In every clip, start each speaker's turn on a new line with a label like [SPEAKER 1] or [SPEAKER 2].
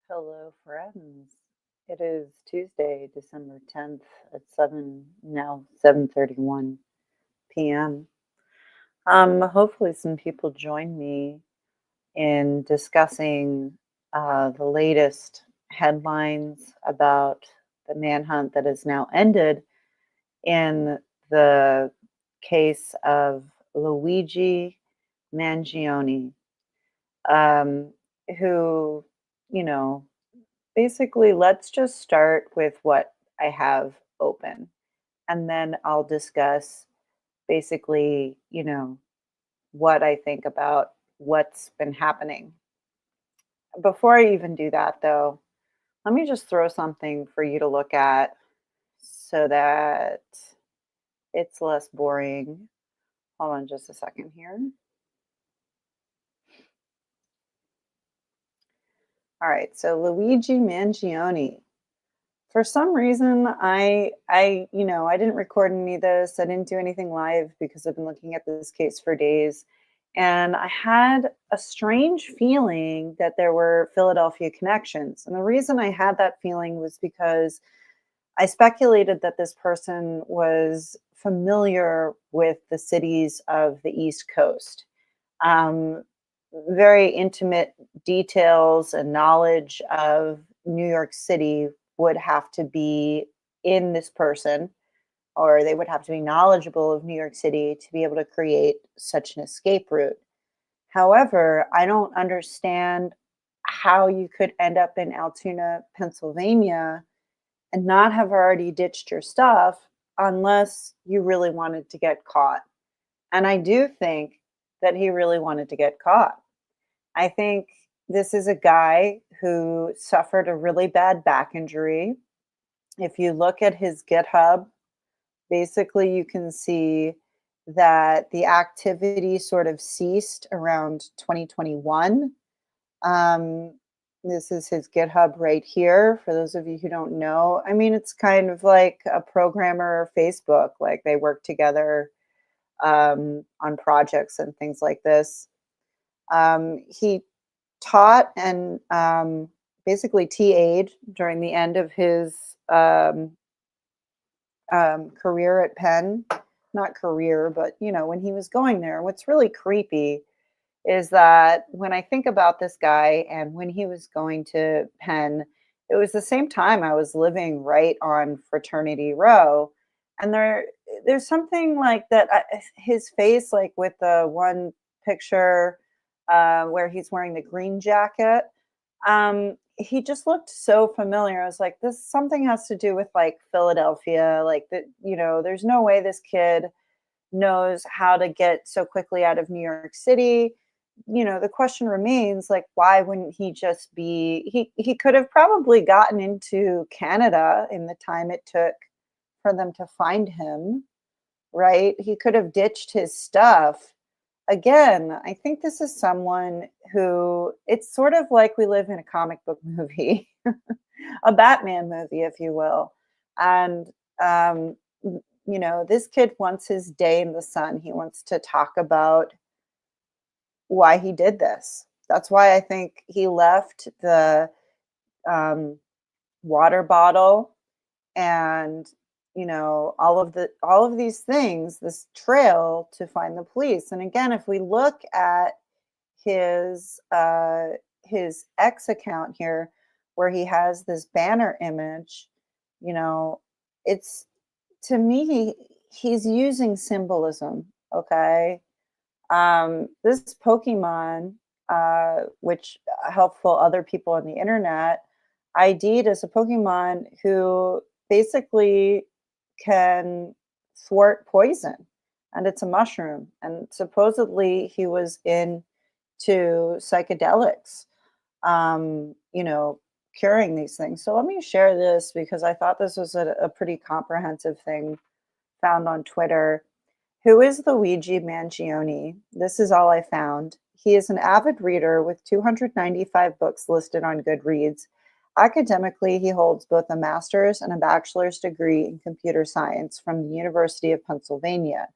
[SPEAKER 1] Hello, friends. It is Tuesday, December 10th at 7:31 p.m. Hopefully some people join me in discussing the latest headlines about the manhunt that has now ended in the case of Luigi Mangione, um, who, you know, basically, let's just start with what I have open, and then I'll discuss basically, what I think about what's been happening. Before I even do that, though, let me just throw something for you to look at so that it's less boring. Hold on just a second here. All right, so Luigi Mangione. For some reason, I didn't record any of this. I didn't do anything live because I've been looking at this case for days. And I had a strange feeling that there were Philadelphia connections. And the reason I had that feeling was because I speculated that this person was familiar with the cities of the East Coast. Um, Very intimate details and knowledge of New York City would have to be in this person, or they would have to be knowledgeable of New York City to be able to create such an escape route. However, I don't understand how you could end up in Altoona, Pennsylvania, and not have already ditched your stuff unless you really wanted to get caught. And I do think that he really wanted to get caught. I think this is a guy who suffered a really bad back injury. If you look at his GitHub, basically you can see that the activity sort of ceased around 2021. Um, this is his GitHub right here. For those of you who don't know, I mean, it's kind of like a programmer Facebook, like they work together on projects and things like this. He taught and basically TA'd during the end of his career at Penn. Not career, but when he was going there. What's really creepy is that when I think about this guy and when he was going to Penn, it was the same time I was living right on Fraternity Row, and there's something like that. His face, like with the one picture where he's wearing the green jacket, he just looked so familiar. I was like, this something has to do with like Philadelphia, like that. There's no way this kid knows how to get so quickly out of New York City. The question remains, like, why wouldn't he just be he could have probably gotten into Canada in the time it took for them to find him, right? He could have ditched his stuff. Again, I think this is someone who it's sort of like we live in a comic book movie, a Batman movie, if you will. And this kid wants his day in the sun. He wants to talk about why he did this. That's why I think he left the um, water bottle and all of these things, this trail to find the police. And again, if we look at his X account here, where he has this banner image, you know, it's to me he's using symbolism. Okay, this Pokemon, which helpful other people on the internet, ID'd as a Pokemon who basically can thwart poison, and it's a mushroom. And supposedly he was into psychedelics, curing these things. So let me share this because I thought this was a pretty comprehensive thing found on Twitter. Who is Luigi Mangione? This is all I found. He is an avid reader with 295 books listed on Goodreads. Academically, he holds both a master's and a bachelor's degree in computer science from the University of Pennsylvania.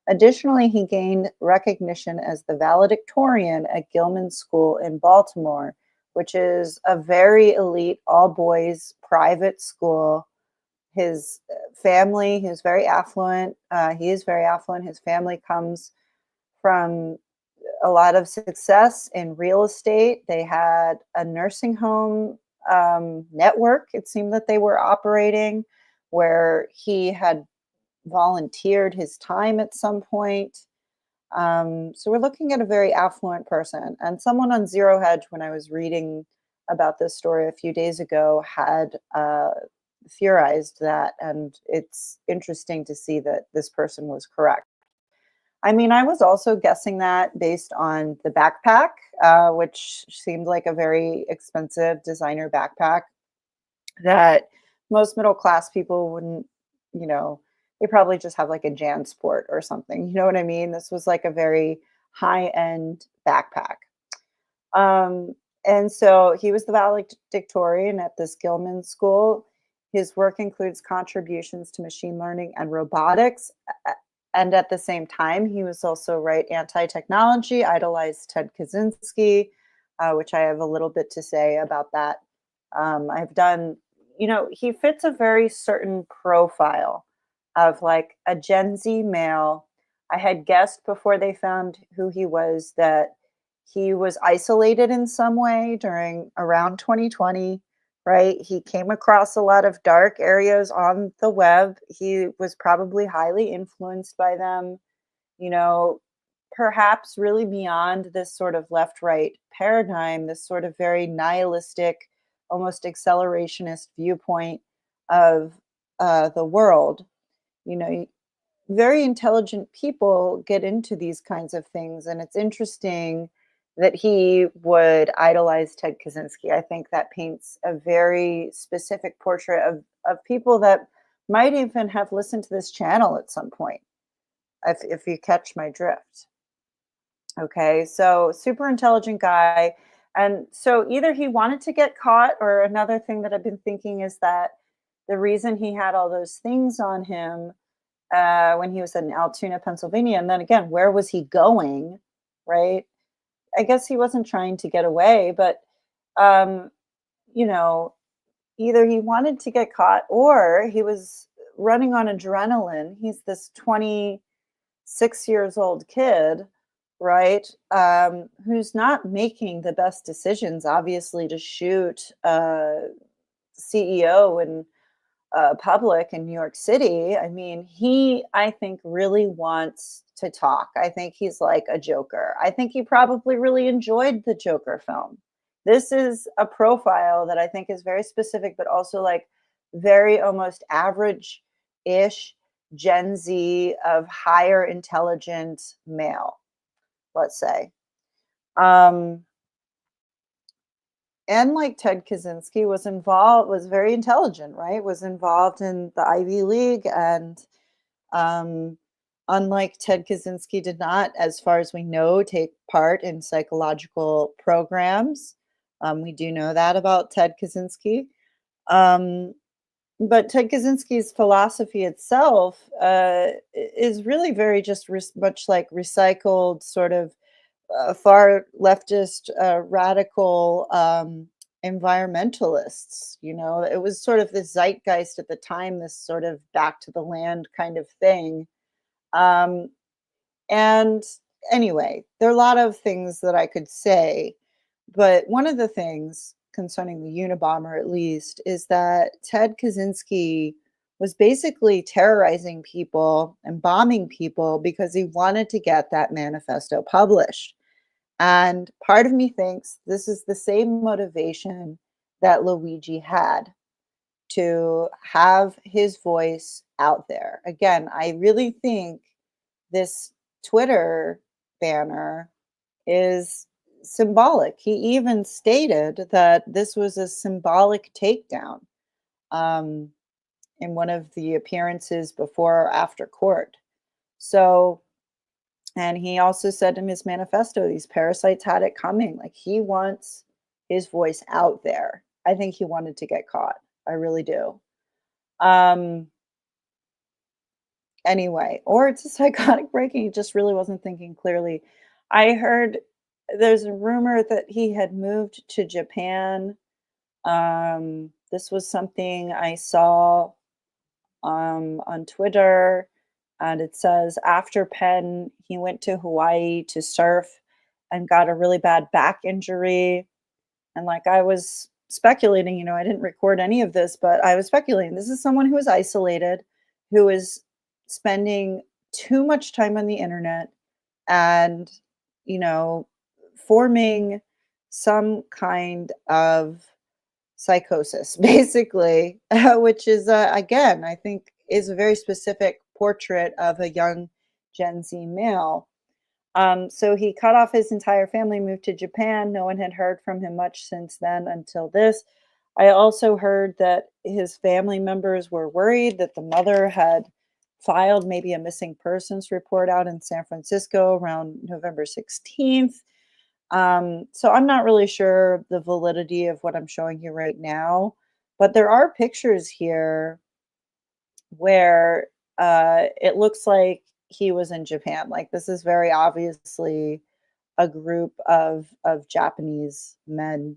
[SPEAKER 1] Additionally, he gained recognition as the valedictorian at Gilman School in Baltimore, which is a very elite all boys private school. His family, he's very affluent. He is very affluent. His family comes from a lot of success in real estate. They had a nursing home network, it seemed that they were operating, where he had volunteered his time at some point. So we're looking at a very affluent person. And someone on ZeroHedge, when I was reading about this story a few days ago, had theorized that. And it's interesting to see that this person was correct. I mean, I was also guessing that based on the backpack, which seemed like a very expensive designer backpack that most middle class people wouldn't, you know, they probably just have like a JanSport or something. You know what I mean? This was like a very high end backpack. Um, and so he was the valedictorian at this Gilman school. His work includes contributions to machine learning and robotics. And at the same time, he was also right anti-technology, idolized Ted Kaczynski, which I have a little bit to say about that. I've done, he fits a very certain profile of like a Gen Z male. I had guessed before they found who he was that he was isolated in some way during around 2020, right? He came across a lot of dark areas on the web. He was probably highly influenced by them, you know, perhaps really beyond this sort of left right paradigm, this sort of very nihilistic, almost accelerationist viewpoint of the world. You know, very intelligent people get into these kinds of things, and it's interesting that he would idolize Ted Kaczynski. I think that paints a very specific portrait of people that might even have listened to this channel at some point, if you catch my drift. Okay, so super intelligent guy. And so either he wanted to get caught, or another thing that I've been thinking is that the reason he had all those things on him when he was in Altoona, Pennsylvania. And then again, where was he going? Right? I guess he wasn't trying to get away, but um, you know, either he wanted to get caught or he was running on adrenaline. He's this 26 years old kid, right? Who's not making the best decisions, obviously, to shoot CEO and public in New York City. I mean, he, I think, really wants to talk. I think he's like a Joker. I think he probably really enjoyed the Joker film. This is a profile that I think is very specific, but also like very almost average ish Gen Z of higher intelligent male, let's say. Um, and like Ted Kaczynski was very intelligent, right? Was involved in the Ivy League, and um, unlike Ted Kaczynski, did not, as far as we know, take part in psychological programs. We do know that about Ted Kaczynski. Um, but Ted Kaczynski's philosophy itself is really very just much like recycled sort of far leftist, radical environmentalists. You know, it was sort of this zeitgeist at the time, this sort of back to the land kind of thing. Um, and anyway, there are a lot of things that I could say, but one of the things concerning the Unabomber, at least, is that Ted Kaczynski was basically terrorizing people and bombing people because he wanted to get that manifesto published. And part of me thinks this is the same motivation that Luigi had to have his voice out there. Again, I really think this Twitter banner is symbolic. He even stated that this was a symbolic takedown um, in one of the appearances before or after court. So, and he also said in his manifesto, these parasites had it coming. Like he wants his voice out there. I think he wanted to get caught. I really do. Um, anyway, or it's a psychotic breaking. He just really wasn't thinking clearly. I heard there's a rumor that he had moved to Japan. This was something I saw on Twitter, and it says after Penn, he went to Hawaii to surf and got a really bad back injury. And like I was speculating, I didn't record any of this, but I was speculating. This is someone who is isolated, who is spending too much time on the internet and, you know, forming some kind of psychosis, basically, which is, again, I think is a very specific portrait of a young Gen Z male. So he cut off his entire family, moved to Japan. No one had heard from him much since then until this. I also heard that his family members were worried that the mother had filed maybe a missing persons report out in San Francisco around November 16th. So I'm not really sure the validity of what I'm showing you right now, but there are pictures here where it looks like he was in Japan. Like this is very obviously a group of Japanese men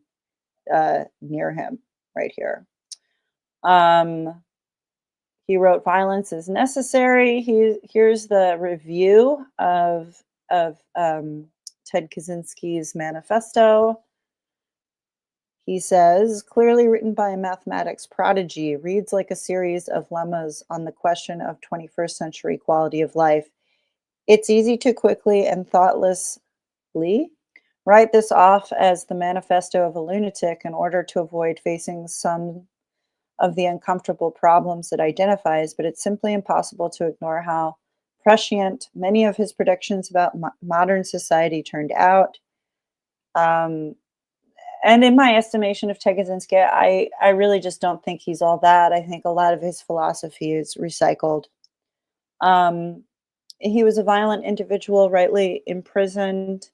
[SPEAKER 1] near him right here. Um, he wrote, "Violence is necessary." Here's the review of Ted Kaczynski's manifesto. He says, clearly written by a mathematics prodigy, reads like a series of lemmas on the question of 21st century quality of life. It's easy to quickly and thoughtlessly write this off as the manifesto of a lunatic in order to avoid facing some of the uncomfortable problems it identifies, but it's simply impossible to ignore how prescient many of his predictions about modern society turned out. Um, and in my estimation of Tegazinski, I really just don't think he's all that. I think a lot of his philosophy is recycled. Um, he was a violent individual, rightly imprisoned,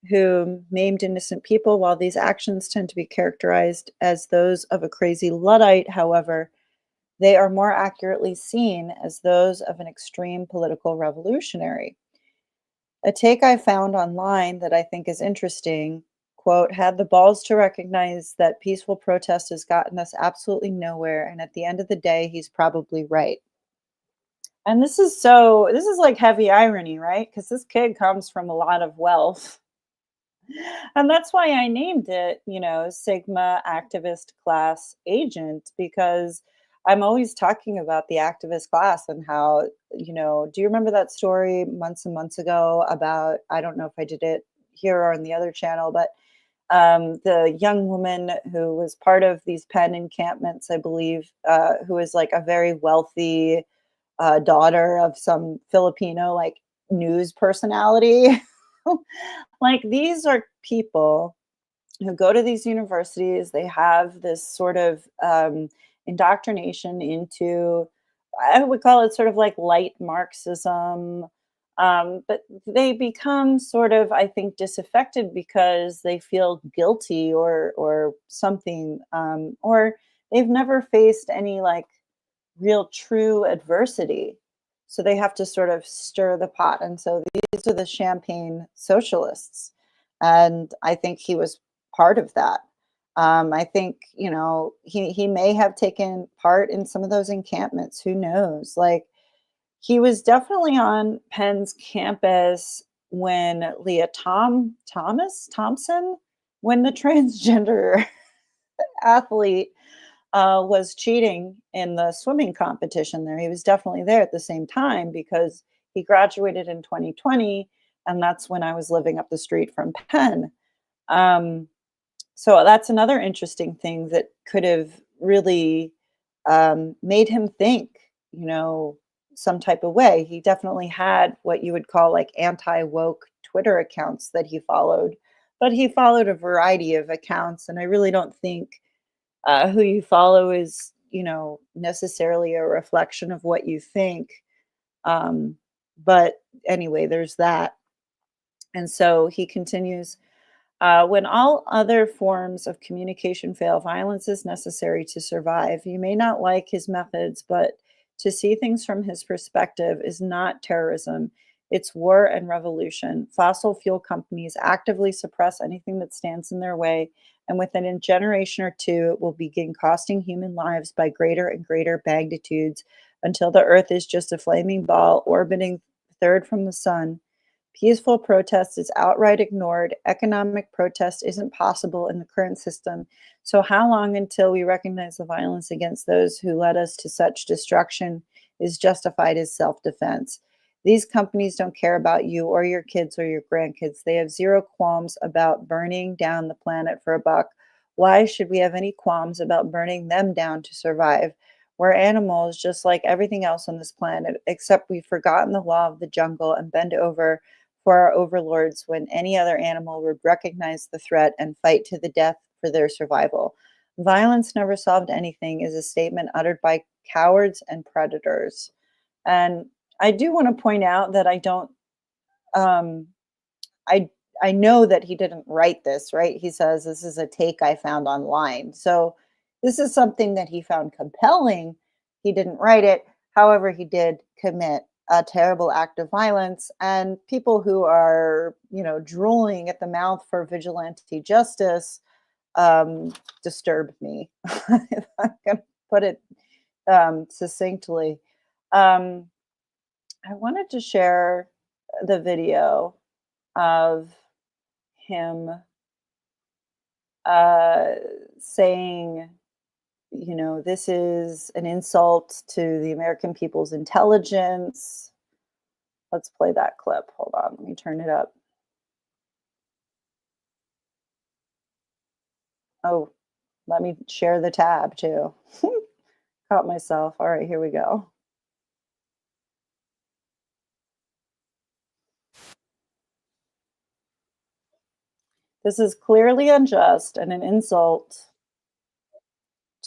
[SPEAKER 1] who maimed innocent people. While these actions tend to be characterized as those of a crazy Luddite, however, they are more accurately seen as those of an extreme political revolutionary. A take I found online that I think is interesting, quote, had the balls to recognize that peaceful protest has gotten us absolutely nowhere, and at the end of the day, he's probably right. And this is like heavy irony, right? Because this kid comes from a lot of wealth. And that's why I named it, Sigma Activist Class Agent, because I'm always talking about the activist class and how, do you remember that story months and months ago about, I don't know if I did it here or on the other channel, but the young woman who was part of these Penn encampments, I believe, who is like a very wealthy daughter of some Filipino like news personality. Like these are people who go to these universities. They have this sort of indoctrination into, I would call it sort of like light Marxism. But they become sort of, I think, disaffected because they feel guilty or something, or they've never faced any like real true adversity. So they have to sort of stir the pot. And so these are the champagne socialists. And I think he was part of that. I think, he may have taken part in some of those encampments. Who knows? Like, he was definitely on Penn's campus when Thompson, when the transgender athlete was cheating in the swimming competition there. He was definitely there at the same time because he graduated in 2020, and that's when I was living up the street from Penn. Um, so that's another interesting thing that could have really made him think, some type of way. He definitely had what you would call like anti woke Twitter accounts that he followed, but he followed a variety of accounts. And I really don't think who you follow is, necessarily a reflection of what you think. Um, but anyway, there's that. And so he continues, when all other forms of communication fail, violence is necessary to survive. You may not like his methods, but to see things from his perspective is not terrorism. It's war and revolution. Fossil fuel companies actively suppress anything that stands in their way, and within a generation or two, it will begin costing human lives by greater and greater magnitudes until the Earth is just a flaming ball orbiting third from the sun. Peaceful protest is outright ignored. Economic protest isn't possible in the current system. So, how long until we recognize the violence against those who led us to such destruction is justified as self defense? These companies don't care about you or your kids or your grandkids. They have zero qualms about burning down the planet for a buck. Why should we have any qualms about burning them down to survive? We're animals just like everything else on this planet, except we've forgotten the law of the jungle and bend over for our overlords when any other animal would recognize the threat and fight to the death for their survival. Violence never solved anything is a statement uttered by cowards and predators. And I do want to point out that um, I I know that he didn't write this, right? He says this is a take I found online. So this is something that he found compelling. He didn't write it. However, he did commit a terrible act of violence, and people who are, drooling at the mouth for vigilante justice disturb me. I'm going to put it succinctly. Um, I wanted to share the video of him uh, saying, this is an insult to the American people's intelligence. Let's play that clip. Hold on, let me turn it up. Oh, let me share the tab too. Caught myself. All right, here we go. This is clearly unjust and an insult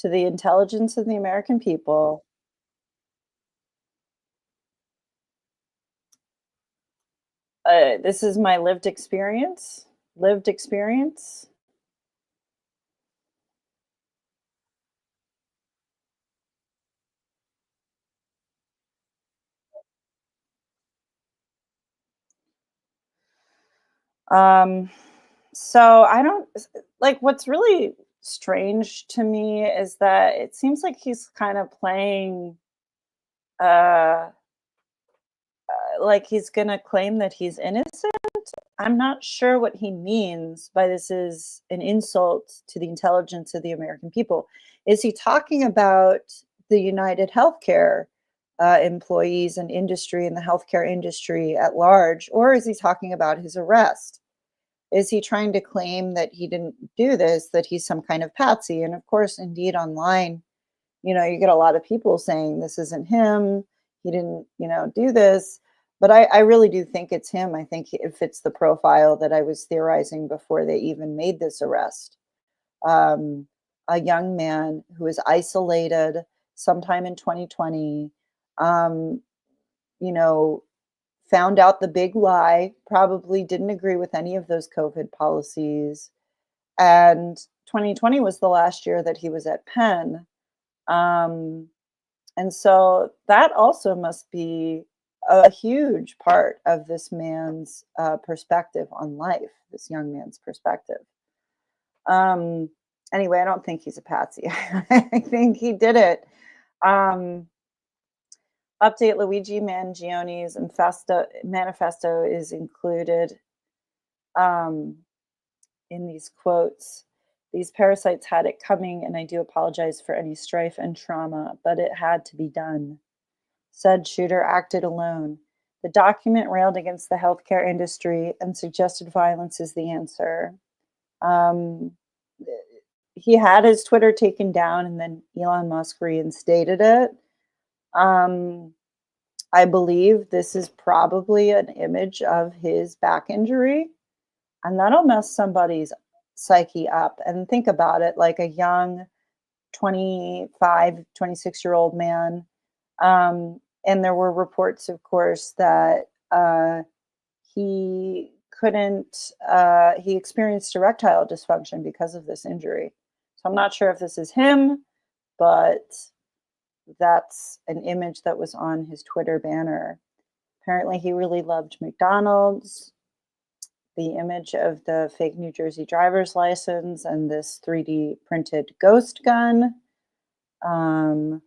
[SPEAKER 1] to the intelligence of the American people. This is my lived experience. Lived experience. Um, so I don't like what's really strange to me is that it seems like he's kind of playing uh like he's gonna claim that he's innocent. I'm not sure what he means by this is an insult to the intelligence of the American people. Is he talking about the United Healthcare employees and industry and the healthcare industry at large, or is he talking about his arrest? Is he trying to claim that he didn't do this, that he's some kind of patsy? And of course, indeed, online, you get a lot of people saying this isn't him. He didn't, do this. But I really do think it's him. I think it fits the profile that I was theorizing before they even made this arrest. Um, a young man who was isolated sometime in 2020, um, you know, found out the big lie, probably didn't agree with any of those COVID policies. And 2020 was the last year that he was at Penn. Um, and so that also must be a huge part of this man's perspective on life, this young man's perspective. Um, anyway, I don't think he's a patsy. I think he did it. Um, Update Luigi Mangione's manifesto is included um, in these quotes. These parasites had it coming, and I do apologize for any strife and trauma, but it had to be done. Said shooter acted alone. The document railed against the healthcare industry and suggested violence is the answer. Um, he had his Twitter taken down, and then Elon Musk reinstated it. Um, I believe this is probably an image of his back injury, and that'll mess somebody's psyche up. And think about it, like a young 25, 26-year-old man. And there were reports, of course, that he he experienced erectile dysfunction because of this injury. So I'm not sure if this is him, but that's an image that was on his Twitter banner. Apparently, he really loved McDonald's, the image of the fake New Jersey driver's license, and this 3D printed ghost gun. Um,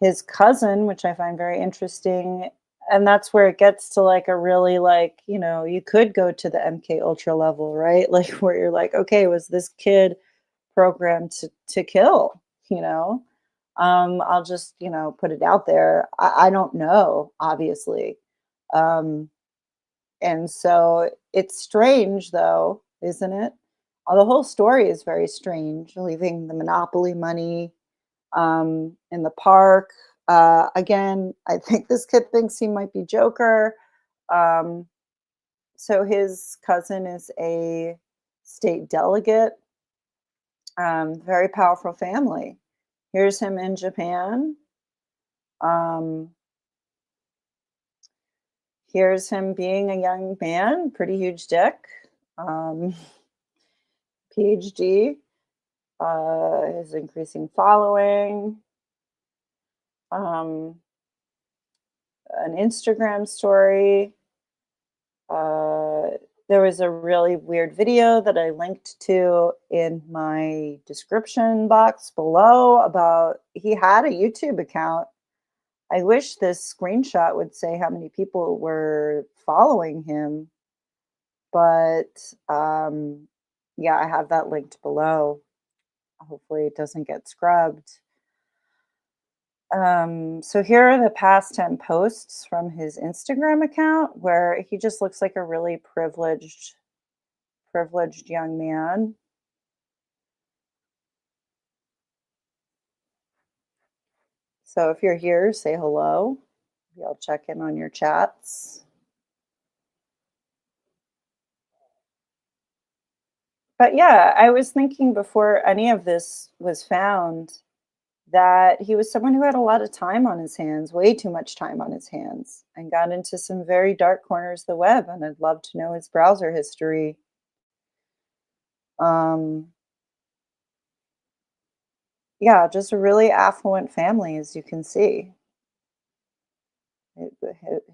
[SPEAKER 1] his cousin, which I find very interesting, and that's where it gets to like a really like, you could go to the MK Ultra level, right? Like where you're like, okay, was this kid programmed to kill, you know? I'll just, put it out there. I don't know, obviously. Um, and so it's strange though, isn't it? The whole story is very strange, leaving the monopoly money in the park. Again, I think this kid thinks he might be Joker. Um, so his cousin is a state delegate, very powerful family. Here's him in Japan. Um, here's him being a young man, pretty huge dick, um, PhD, his increasing following, um, an Instagram story. Uh, there was a really weird video that I linked to in my description box below about he had a YouTube account. I wish this screenshot would say how many people were following him, but yeah, I have that linked below. Hopefully, it doesn't get scrubbed. So here are the past 10 posts from his Instagram account where he just looks like a really privileged young man. So if you're here, say hello. Maybe I'll check in on your chats. But yeah, I was thinking before any of this was found that he was someone who had a lot of time on his hands, way too much time on his hands, and got into some very dark corners of the web. And I'd love to know his browser history. Um, yeah, just a really affluent family, as you can see.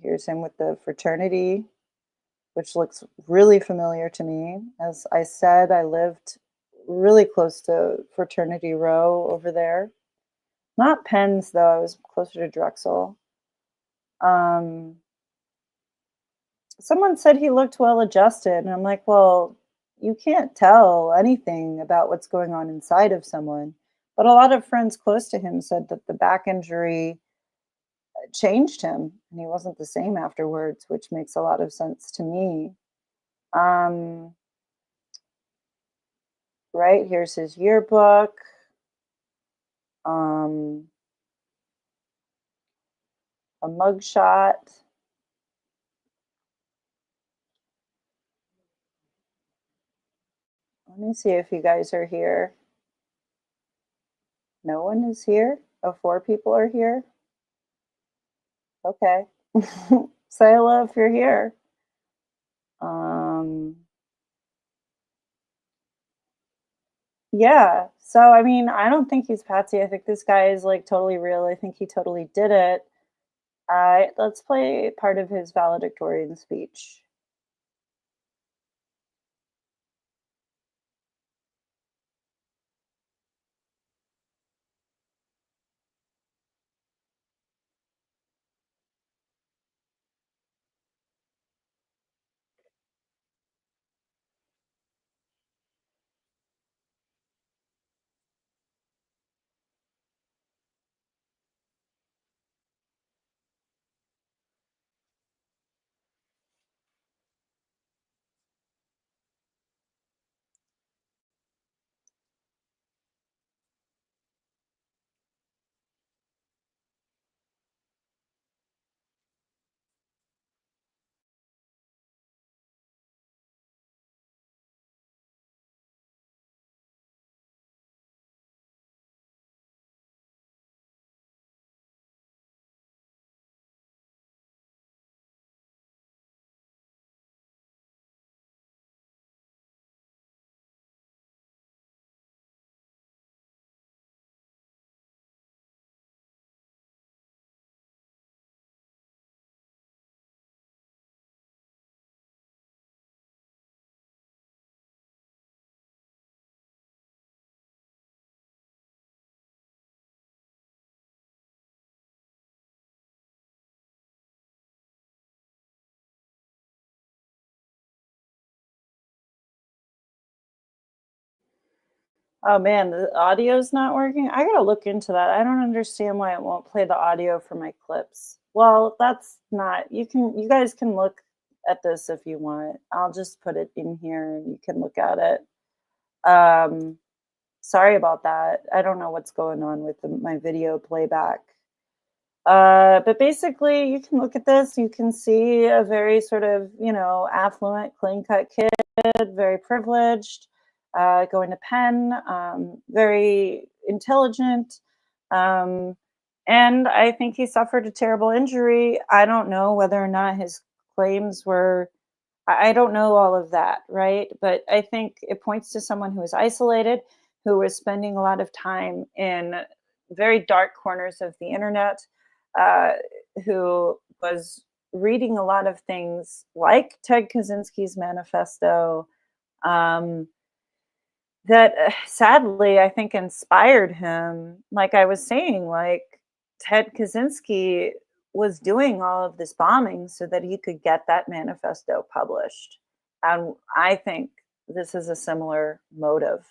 [SPEAKER 1] Here's him with the fraternity, which looks really familiar to me. As I said, I lived really close to Fraternity Row over there. Not Penn's, though, I was closer to Drexel. Um, Someone said he looked well adjusted, and I'm like, well, you can't tell anything about what's going on inside of someone. But a lot of friends close to him said that the back injury changed him and he wasn't the same afterwards, which makes a lot of sense to me. Um, right, here's his yearbook. Um, a mugshot. Let me see if you guys are here. No one is here? Oh, four people are here? Okay. Say hello if you're here. Um, yeah. So, I mean, I don't think he's Patsy. I think this guy is like totally real. I think he totally did it. Let's play part of his valedictorian speech. Oh man, the audio's not working? I gotta look into that. I don't understand why it won't play the audio for my clips. Well, that's not you guys can look at this if you want. I'll just put it in here and you can look at it. Um, Sorry about that. I don't know what's going on with my video playback. But basically, you can look at this. You can see a very sort of, affluent, clean cut kid, very privileged, going to Penn, very intelligent. Um, and I think he suffered a terrible injury. I don't know whether or not his claims were, I don't know all of that, right? But I think it points to someone who is isolated, who was spending a lot of time in very dark corners of the internet, uh, who was reading a lot of things like Ted Kaczynski's manifesto, um, that sadly I think inspired him. Like I was saying, like Ted Kaczynski was doing all of this bombing so that he could get that manifesto published. And I think this is a similar motive.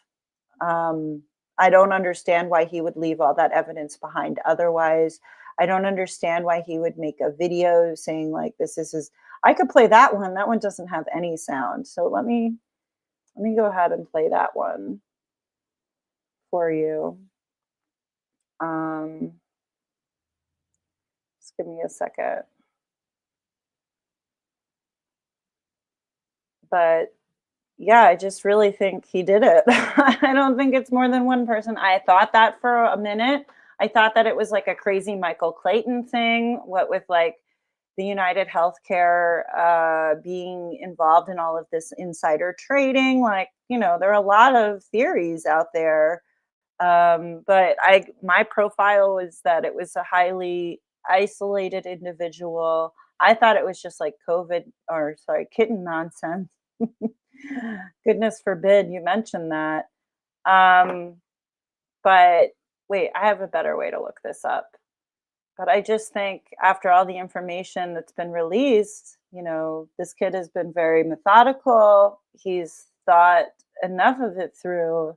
[SPEAKER 1] Um, I don't understand why he would leave all that evidence behind otherwise. I don't understand why he would make a video saying like this is his. I could play that one. That one doesn't have any sound. So let me go ahead and play that one for you. Um, just give me a second. But yeah, I just really think he did it. I don't think it's more than one person. I thought that for a minute. I thought that it was like a crazy Michael Clayton thing, what with like the United Healthcare being involved in all of this insider trading. Like, there are a lot of theories out there. But my profile was that it was a highly isolated individual. I thought it was just like COVID or sorry, kitten nonsense. Goodness forbid you mentioned that. Um, but wait, I have a better way to look this up. But I just think after all the information that's been released, this kid has been very methodical. He's thought enough of it through.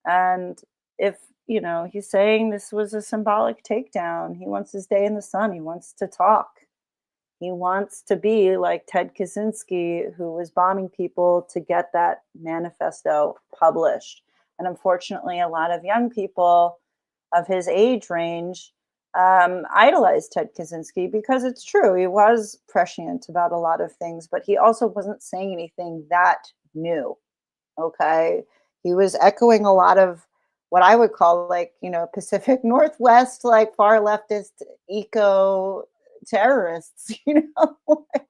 [SPEAKER 1] And if, he's saying this was a symbolic takedown, he wants his day in the sun. He wants to talk. He wants to be like Ted Kaczynski, who was bombing people to get that manifesto published. And unfortunately, a lot of young people of his age range idolized Ted Kaczynski because it's true. He was prescient about a lot of things, but he also wasn't saying anything that new. Okay. He was echoing a lot of what I would call like, Pacific Northwest, like far leftist eco terrorists,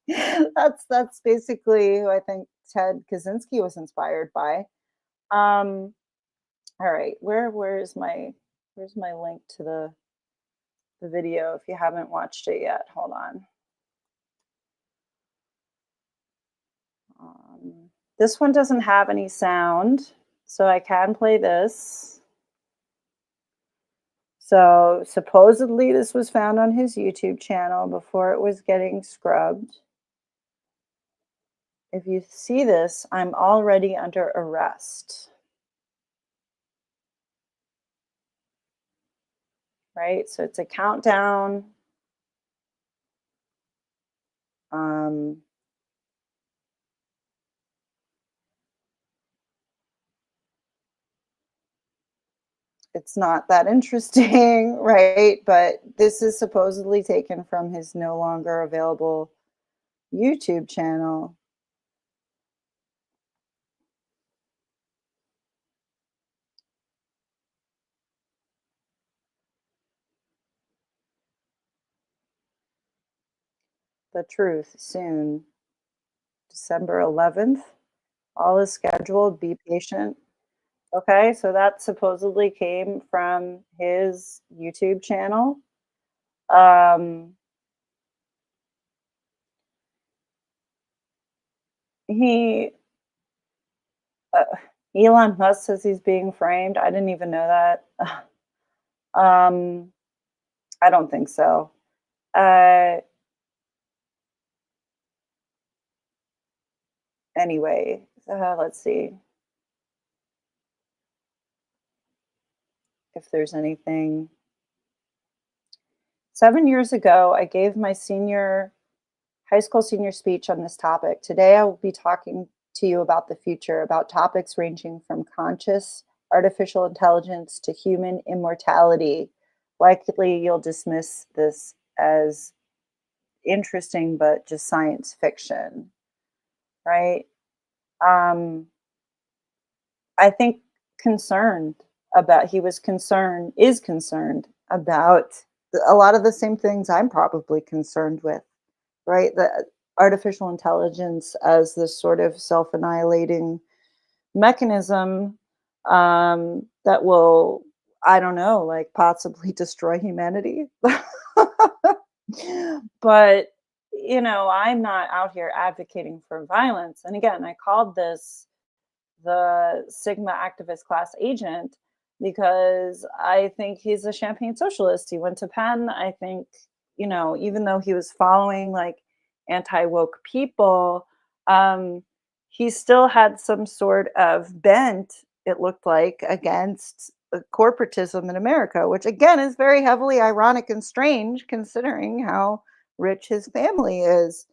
[SPEAKER 1] that's basically who I think Ted Kaczynski was inspired by. Um, all right, where's my link to the video if you haven't watched it yet? Hold on. This one doesn't have any sound, so I can play this. So supposedly this was found on his YouTube channel before it was getting scrubbed. If you see this, I'm already under arrest. Right? So it's a countdown. Um, it's not that interesting, right? But this is supposedly taken from his no longer available YouTube channel. The truth soon. December 11th. All is scheduled. Be patient. Okay, so that supposedly came from his YouTube channel. Um, he uh, Elon Musk says he's being framed. I didn't even know that. um, I don't think so. Uh, anyway, let's see. if there's anything. 7 years ago, I gave my high school senior speech on this topic. Today, I will be talking to you about the future, about topics ranging from conscious artificial intelligence to human immortality. Likely, you'll dismiss this as interesting, but just science fiction, right? Um, I think concerned he was concerned, is concerned about a lot of the same things I'm probably concerned with, right? The artificial intelligence as this sort of self annihilating mechanism that will, I don't know, like possibly destroy humanity. But, I'm not out here advocating for violence. And again, I called this the Sigma activist class agent because I think he's a champagne socialist. He went to Penn. I think, even though he was following like anti woke people, um, he still had some sort of bent, it looked like, against corporatism in America, which again is very heavily ironic and strange considering how rich his family is.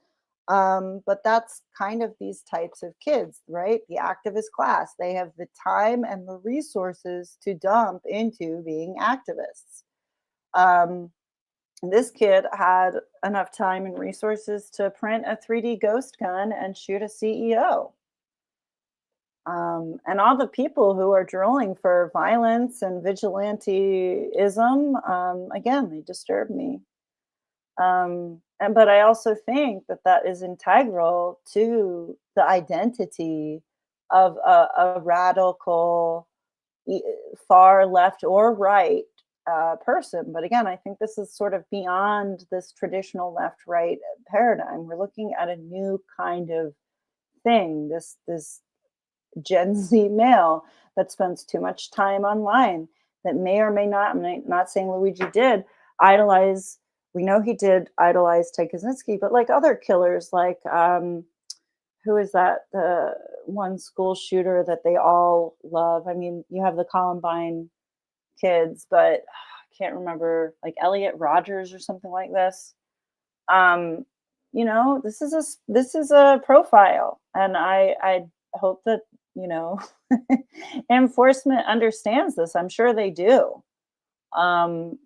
[SPEAKER 1] But that's kind of these types of kids, right? The activist class. They have the time and the resources to dump into being activists. Um, this kid had enough time and resources to print a 3D ghost gun and shoot a CEO. And all the people who are drilling for violence and vigilanteism, again, they disturb me. And but I also think that that is integral to the identity of a radical, e- far left or right person. But again, I think this is sort of beyond this traditional left right paradigm. We're looking at a new kind of thing. This Gen Z male that spends too much time online that may or may not, not saying Luigi did, idolize. We know he did idolize Ted Kaczynski, but like other killers, like who is that? The one school shooter that they all love. I mean, you have the Columbine kids, but I can't remember, like Elliot Rogers or something like this. Um, this is a profile, and I hope that you know enforcement understands this. I'm sure they do. Um,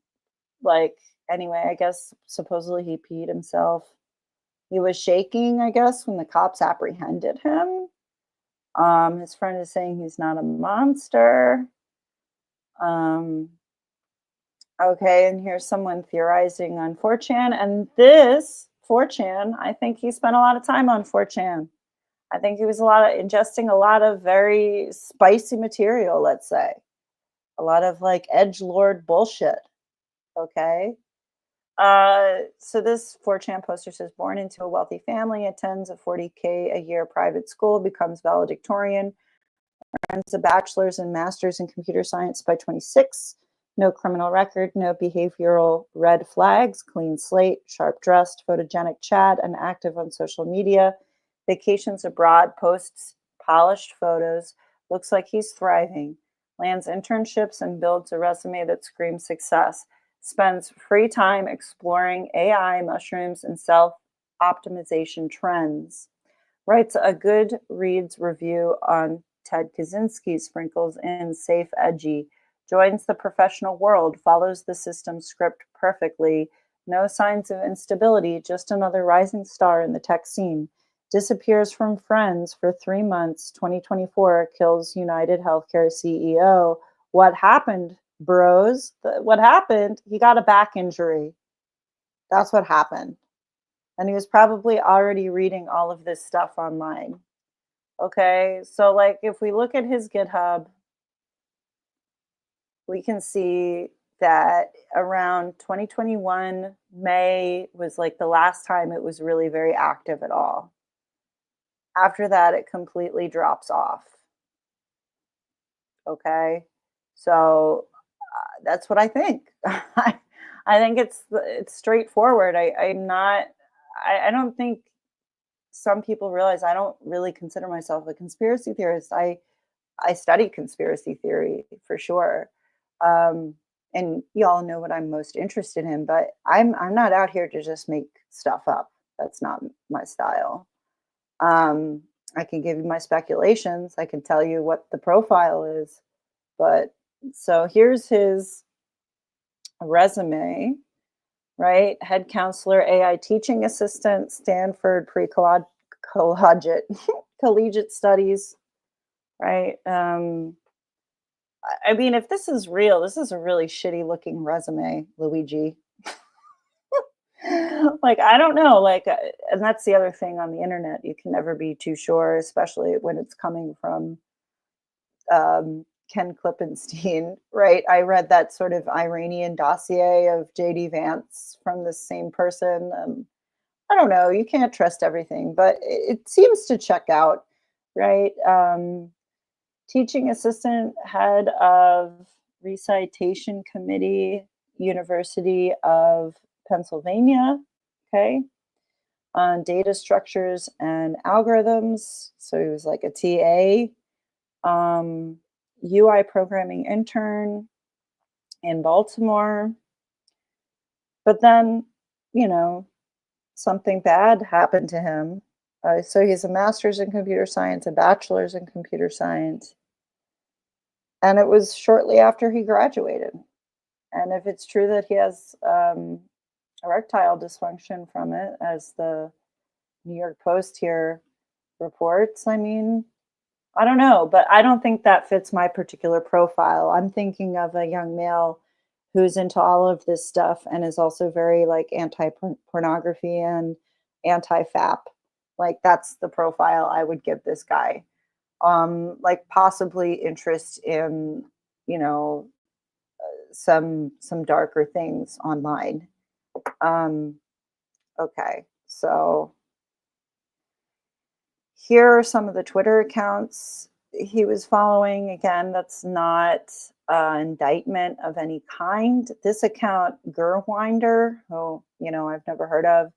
[SPEAKER 1] like anyway, I guess supposedly he peed himself. He was shaking, I guess, when the cops apprehended him. His friend is saying he's not a monster. Um, Okay, and here's someone theorizing on 4chan. And this 4chan, I think he spent a lot of time on 4chan. I think he was ingesting a lot of very spicy material, let's say. A lot of like edge lord bullshit. Okay. So this 4chan poster says born into a wealthy family, attends a 40K a year private school, becomes valedictorian, earns a bachelor's and master's in computer science by 26. No criminal record, no behavioral red flags, clean slate, sharp dressed, photogenic Chad, and active on social media. Vacations abroad, posts polished photos, looks like he's thriving, lands internships and builds a resume that screams success, spends free time exploring AI, mushrooms, and self optimization trends. Writes a good reads review on Ted Kaczynski, sprinkles in safe edgy, joins the professional world, follows the system script perfectly, no signs of instability, just another rising star in the tech scene. Disappears from friends for 3 months, 2024, kills United Healthcare CEO. What happened, bros? What happened? He got a back injury. That's what happened. And he was probably already reading all of this stuff online. Okay, so like if we look at his GitHub, we can see that around 2021, May was like the last time it was really very active at all. After that, it completely drops off. Okay, so that's what I think. I think it's straightforward. I'm not. I don't think some people realize I don't really consider myself a conspiracy theorist. I study conspiracy theory for sure. Um, and y'all know what I'm most interested in, but I'm not out here to just make stuff up. That's not my style. Um, I can give you my speculations. I can tell you what the profile is, but so here's his resume, right? Head counselor, AI teaching assistant, Stanford collegiate collegiate studies, right? I mean, if this is real, this is a really shitty looking resume, Luigi. Like, I don't know, like, and that's the other thing on the internet. You can never be too sure, especially when it's coming from Ken Klippenstein, right? I read that sort of Iranian dossier of JD Vance from the same person. I don't know. You can't trust everything, but it seems to check out, right? Teaching assistant, head of recitation committee, University of Pennsylvania. Okay. On data structures and algorithms. So he was like a TA. UI programming intern in Baltimore. But then, you know, something bad happened to him. So he's a master's in computer science, a bachelor's in computer science. And it was shortly after he graduated. And if it's true that he has erectile dysfunction from it, as the New York Post here reports, I mean, I don't know, but I don't think that fits my particular profile. I'm thinking of a young male who's into all of this stuff and is also very like anti pornography and anti FAP. Like that's the profile I would give this guy. Like possibly interest in, you know, some darker things online. Um, okay, so here are some of the Twitter accounts he was following. Again, that's not indictment of any kind. This account, Gerwinder, who I've never heard of,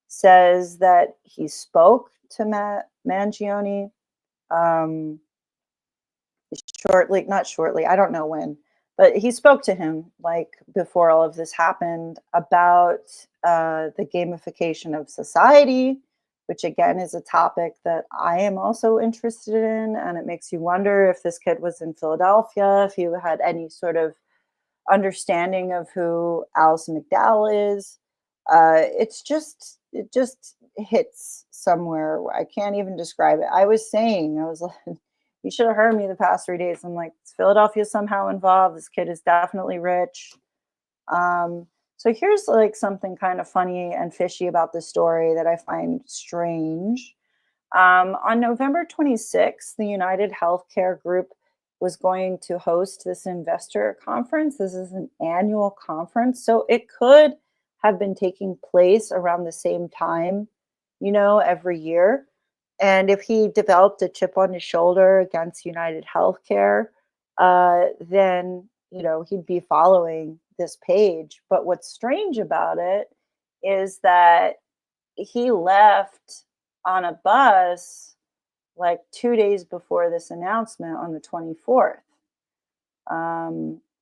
[SPEAKER 1] says that he spoke to Mangione um, shortly, not shortly, I don't know when, but he spoke to him like before all of this happened about the gamification of society, which again is a topic that I am also interested in. And it makes you wonder if this kid was in Philadelphia, if you had any sort of understanding of who Alison McDowell is. It just hits somewhere. I can't even describe it. I was like, you should have heard me the past 3 days. I'm like, is Philadelphia somehow involved? This kid is definitely rich. So here's like something kind of funny and fishy about this story that I find strange. On November 26th, the United Healthcare Group was going to host this investor conference. This is an annual conference, so it could have been taking place around the same time, every year. And if he developed a chip on his shoulder against United Healthcare, then he'd be following this page. But what's strange about it is that he left on a bus like 2 days before this announcement on the 24th.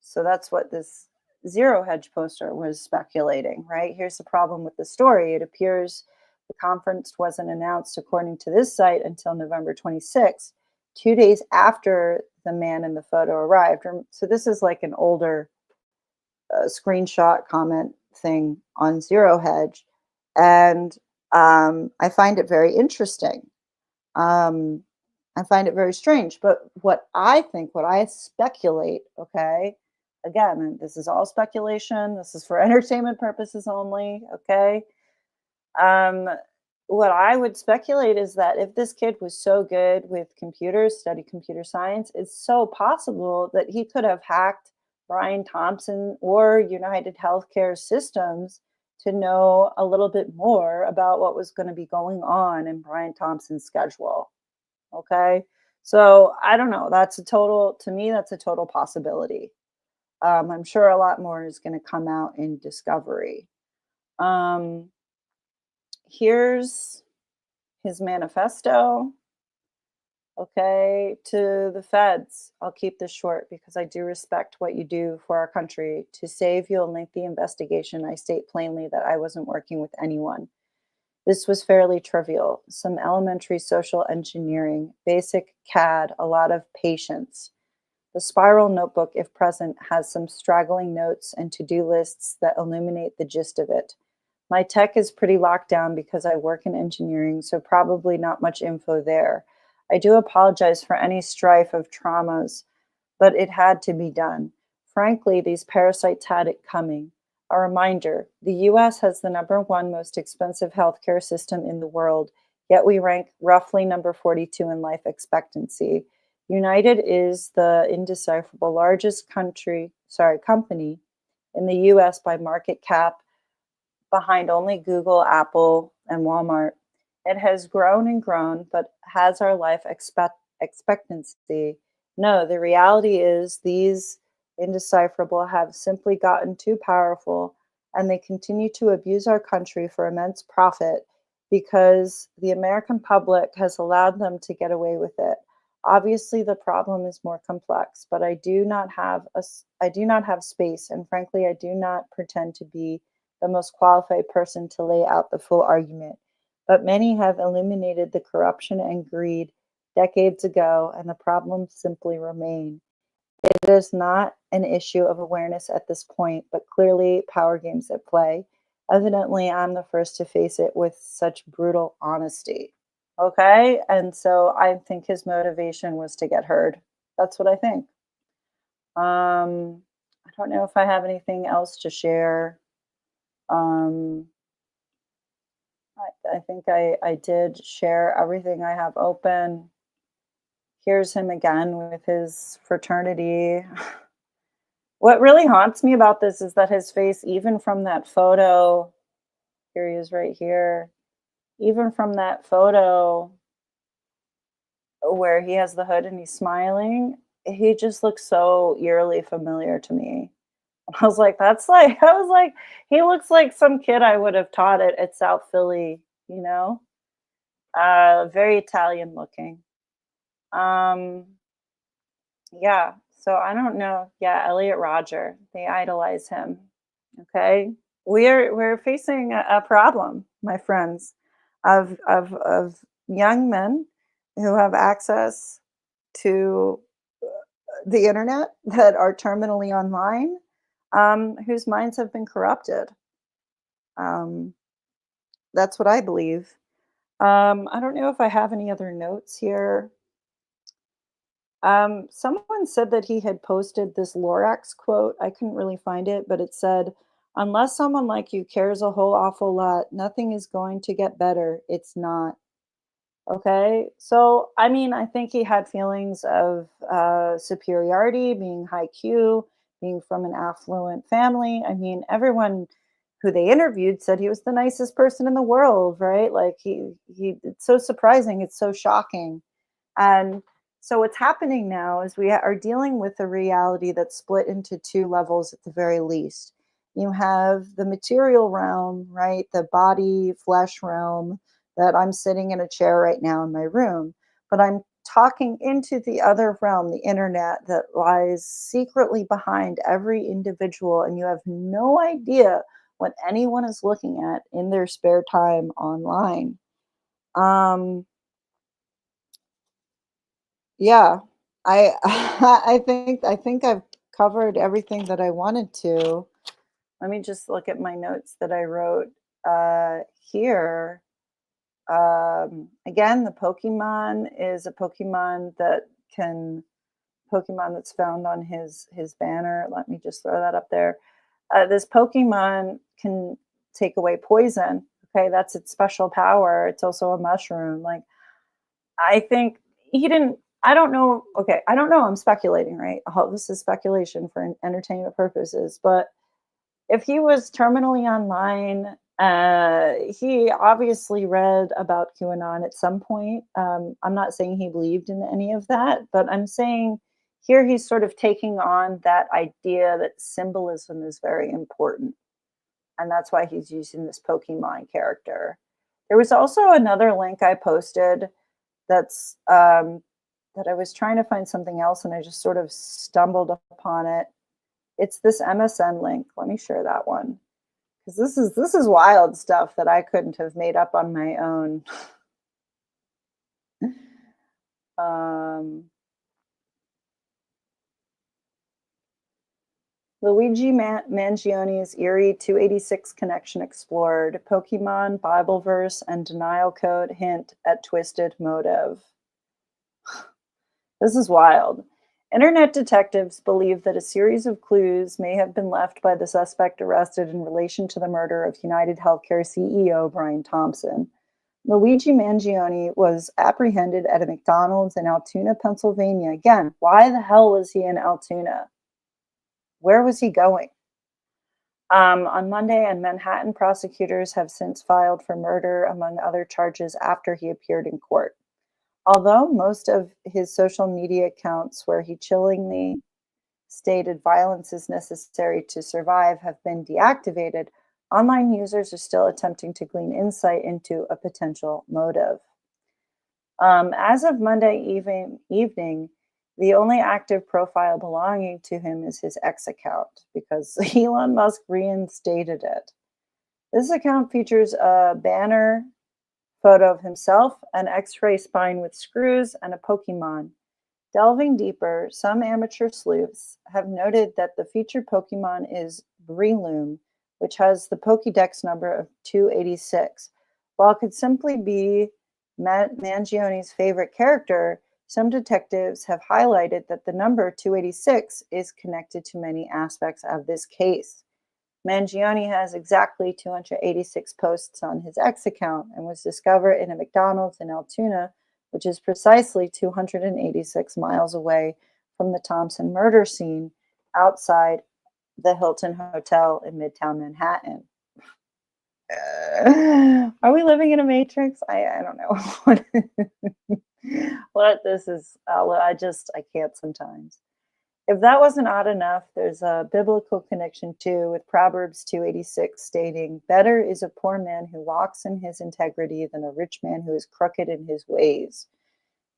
[SPEAKER 1] So that's what this ZeroHedge poster was speculating, right? Here's the problem with the story. It appears the conference wasn't announced, according to this site, until November 26th, 2 days after the man in the photo arrived. So this is like an older screenshot comment thing on ZeroHedge. And I find it very interesting. I find it very strange. But what I speculate, okay, again, this is all speculation. This is for entertainment purposes only, okay? Um, what I would speculate is that if this kid was so good with computers, studied computer science, it's so possible that he could have hacked Brian Thompson or United Healthcare systems to know a little bit more about what was going to be going on in Brian Thompson's schedule. Okay. So I don't know. To me, that's a total possibility. I'm sure a lot more is going to come out in Discovery. Um, Here's his manifesto. Okay, to the feds. I'll keep this short because I do respect what you do for our country. To save you a lengthy investigation, I state plainly that I wasn't working with anyone. This was fairly trivial. Some elementary social engineering, basic CAD, a lot of patience. The spiral notebook, if present, has some straggling notes and to do lists that illuminate the gist of it. My tech is pretty locked down because I work in engineering, so probably not much info there. I do apologize for any strife of traumas, but it had to be done. Frankly, these parasites had it coming. A reminder, the US has the number one most expensive healthcare system in the world, yet we rank roughly number 42 in life expectancy. United is the indecipherable largest company in the US by market cap, behind only Google, Apple, and Walmart. It has grown and grown, but has our life expectancy? No, the reality is these indecipherable have simply gotten too powerful and they continue to abuse our country for immense profit because the American public has allowed them to get away with it. Obviously, the problem is more complex, but I do not have space, and frankly, I do not pretend to be the most qualified person to lay out the full argument. But many have illuminated the corruption and greed decades ago, and the problems simply remain. It is not an issue of awareness at this point, but clearly power games at play. Evidently, I'm the first to face it with such brutal honesty. Okay. And so I think his motivation was to get heard. That's what I think. I don't know if I have anything else to share. Um, I think I did share everything I have open. Here's him again with his fraternity. What really haunts me about this is that his face, even from that photo, here he is right here, even from that photo where he has the hood and he's smiling, he just looks so eerily familiar to me. I was like, that's like, I was like, he looks like some kid I would have taught at South Philly, you know? Very Italian looking. Um, yeah, so I don't know. Yeah, Elliot Rodger, they idolize him. Okay. We're facing a problem, my friends, of young men who have access to the internet that are terminally online, whose minds have been corrupted. Um, that's what I believe. I don't know if I have any other notes here. Someone said that he had posted this Lorax quote. I couldn't really find it, but it said, "Unless someone like you cares a whole awful lot, nothing is going to get better. It's not." Okay. So, I mean, I think he had feelings of superiority, being high Q, being from an affluent family. I mean, everyone who they interviewed said he was the nicest person in the world, right? Like it's so surprising. It's so shocking. And so what's happening now is we are dealing with a reality that's split into two levels at the very least. You have the material realm, right? The body, flesh realm that I'm sitting in a chair right now in my room, but I'm talking into the other realm, the internet that lies secretly behind every individual, and you have no idea what anyone is looking at in their spare time online. Um, Yeah, I I think I've covered everything that I wanted to. Let me just look at my notes that I wrote here. Again, the Pokemon is a can Pokemon that's found on his banner. Let me just throw that up there. This Pokemon can take away poison. Okay, that's its special power. It's also a mushroom. Like I think he didn't I don't know, okay, I don't know, I'm speculating, right? All this is speculation for entertainment purposes, but if he was terminally online, he obviously read about QAnon at some point. I'm not saying he believed in any of that, but I'm saying here he's sort of taking on that idea that symbolism is very important, and that's why he's using this Pokemon character. There was also another link I posted that's that I was trying to find something else and I just sort of stumbled upon it. It's this MSN link. Let me share that one because this is wild stuff that I couldn't have made up on my own. um, Luigi Mangione's eerie 286 connection explored. Pokemon, Bible verse, and denial code hint at twisted motive. This is wild. Internet detectives believe that a series of clues may have been left by the suspect arrested in relation to the murder of United Healthcare CEO Brian Thompson. Luigi Mangione was apprehended at a McDonald's in Altoona, Pennsylvania. Again, why the hell was he in Altoona? Where was he going? On Monday, and Manhattan prosecutors have since filed for murder, among other charges, after he appeared in court. Although most of his social media accounts where he chillingly stated violence is necessary to survive have been deactivated, online users are still attempting to glean insight into a potential motive. As of Monday evening, the only active profile belonging to him is his X account because Elon Musk reinstated it. This account features a banner photo of himself, an X-ray spine with screws, and a Pokemon. Delving deeper, some amateur sleuths have noted that the featured Pokemon is Breloom, which has the Pokédex number of 286. While it could simply be Mangione's favorite character, some detectives have highlighted that the number 286 is connected to many aspects of this case. Mangione has exactly 286 posts on his X account and was discovered in a McDonald's in Altoona, which is precisely 286 miles away from the Thompson murder scene outside the Hilton Hotel in Midtown Manhattan. Are we living in a matrix? I don't know what this is. I can't sometimes. If that wasn't odd enough, there's a biblical connection too, with Proverbs 286 stating, "Better is a poor man who walks in his integrity than a rich man who is crooked in his ways."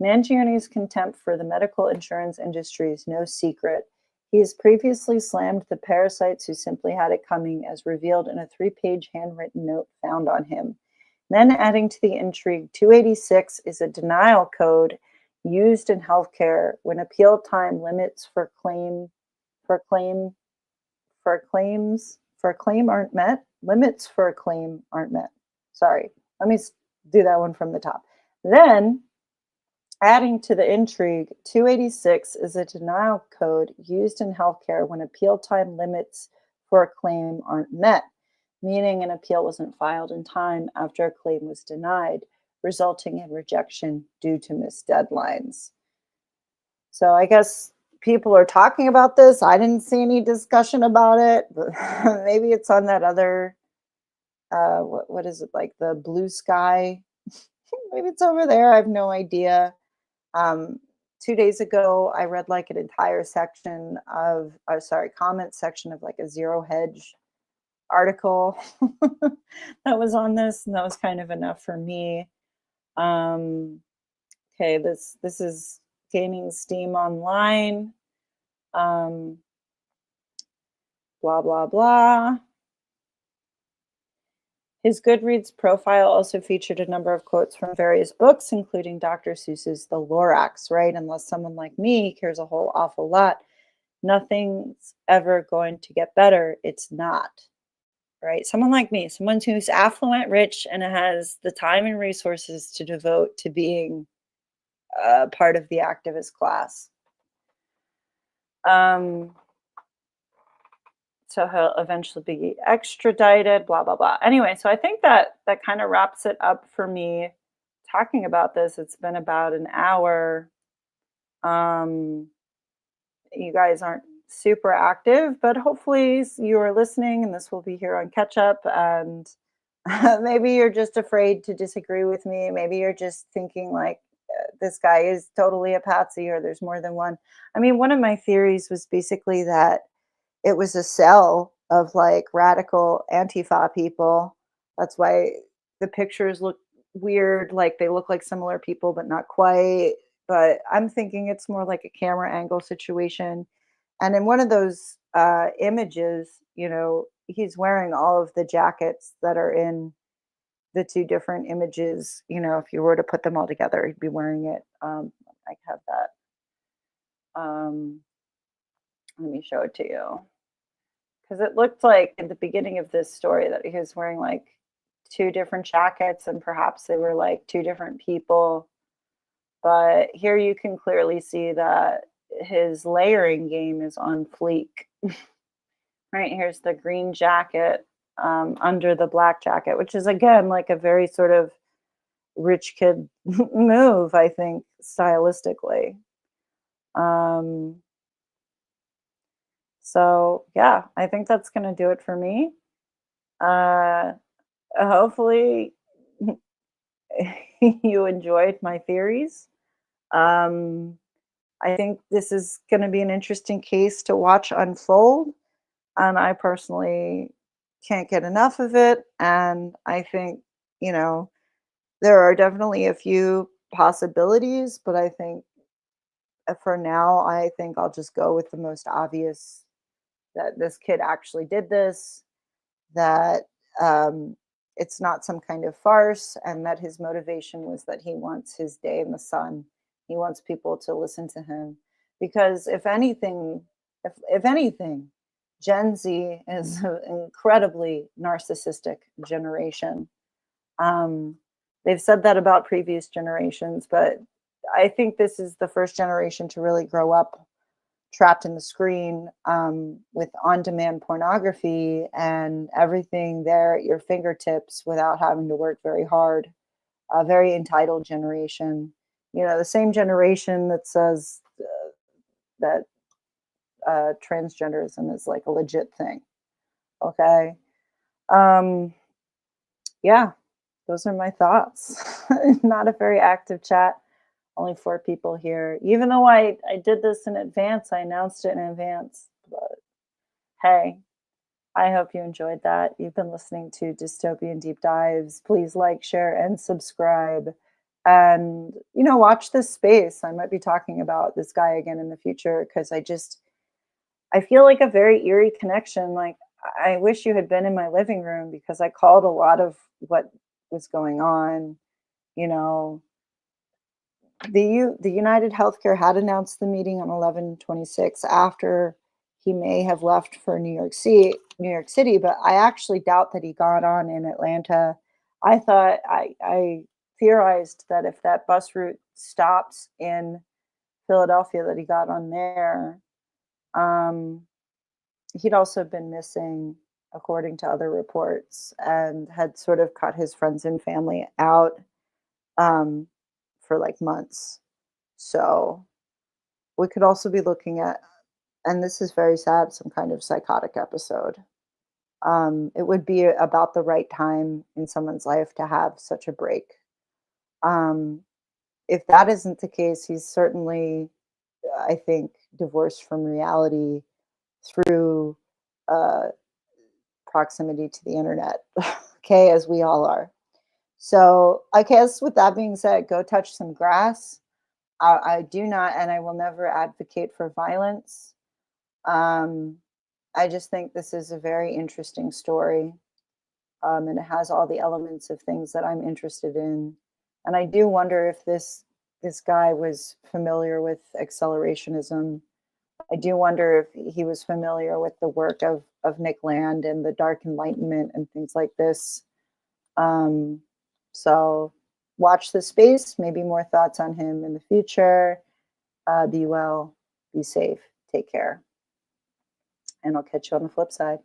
[SPEAKER 1] Mangione's contempt for the medical insurance industry is no secret. He has previously slammed the parasites who simply had it coming, as revealed in a 3-page handwritten note found on him. Then, adding to the intrigue, 286 is a denial code used in healthcare when appeal time limits for a claim aren't met. Limits for a claim aren't met. Sorry, let me do that one from the top. Then, adding to the intrigue, 286 is a denial code used in healthcare when appeal time limits for a claim aren't met, meaning an appeal wasn't filed in time after a claim was denied, resulting in rejection due to missed deadlines. So I guess people are talking about this. I didn't see any discussion about it, but maybe it's on that other, what is it, like the Blue Sky? Maybe it's over there. I have no idea. 2 days ago, I read like an entire section of, comment section of like a ZeroHedge article that was on this, and that was kind of enough for me. Okay, this is gaining steam online. Blah blah blah. His Goodreads profile also featured a number of quotes from various books, including Dr. Seuss's The Lorax, right? Unless someone like me cares a whole awful lot, nothing's ever going to get better. It's not, right? Someone like me, someone who's affluent, rich, and has the time and resources to devote to being part of the activist class. So he'll eventually be extradited, blah, blah, blah. Anyway, so I think that kind of wraps it up for me talking about this. It's been about an hour. You guys aren't super active, but hopefully you are listening and this will be here on catch up. And maybe you're just afraid to disagree with me. Maybe you're just thinking like, this guy is totally a patsy, or there's more than one. I mean, one of my theories was basically that it was a cell of like radical Antifa people. That's why the pictures look weird. Like they look like similar people, but not quite.
[SPEAKER 2] but I'm thinking it's more like a camera angle situation. And in one of those images, he's wearing all of the jackets that are in the two different images. If you were to put them all together, he'd be wearing it. I have that. Let me show it to you. Because it looked like at the beginning of this story that he was wearing like two different jackets and perhaps they were like two different people. But here you can clearly see that his layering game is on fleek. Right, here's the green jacket under the black jacket, which is again like a very sort of rich kid move, I think, stylistically. Um, so yeah, I think that's gonna do it for me. Uh, hopefully you enjoyed my theories. Um, I think this is going to be an interesting case to watch unfold. And I personally can't get enough of it. And I think, you know, there are definitely a few possibilities, but I think for now, I think I'll just go with the most obvious, that this kid actually did this, that um, it's not some kind of farce, and that his motivation was that he wants his day in the sun. He wants people to listen to him because if anything, Gen Z is an incredibly narcissistic generation. Um, they've said that about previous generations, but I think this is the first generation to really grow up trapped in the screen with on-demand pornography and everything there at your fingertips without having to work very hard. A very entitled generation. The same generation that says that transgenderism is like a legit thing. Okay. Um, yeah, those are my thoughts. Not a very active chat. Only 4 people here. Even though I did this in advance, I announced it in advance. But hey, I hope you enjoyed that. You've been listening to Dystopian Deep Dives. Please like, share, and subscribe. And, watch this space. I might be talking about this guy again in the future because I feel like a very eerie connection. Like, I wish you had been in my living room because I called a lot of what was going on. You know, the United Healthcare had announced the meeting on 11/26 after he may have left for New York City, but I actually doubt that he got on in Atlanta. I theorized that if that bus route stops in Philadelphia, that he got on there. Um, he'd also been missing, according to other reports, and had sort of cut his friends and family out um, for like months. So we could also be looking at, and this is very sad, some kind of psychotic episode. It would be about the right time in someone's life to have such a break. Um, if that isn't the case, he's certainly, I think, divorced from reality through uh, proximity to the internet, okay, as we all are. So, I guess with that being said, go touch some grass. I do not, and I will never advocate for violence. Um, I just think this is a very interesting story, and it has all the elements of things that I'm interested in. And I do wonder if this guy was familiar with accelerationism. I do wonder if he was familiar with the work of Nick Land and the Dark Enlightenment and things like this. Um, so watch the space. Maybe more thoughts on him in the future. Be well, be safe, take care, and I'll catch you on the flip side.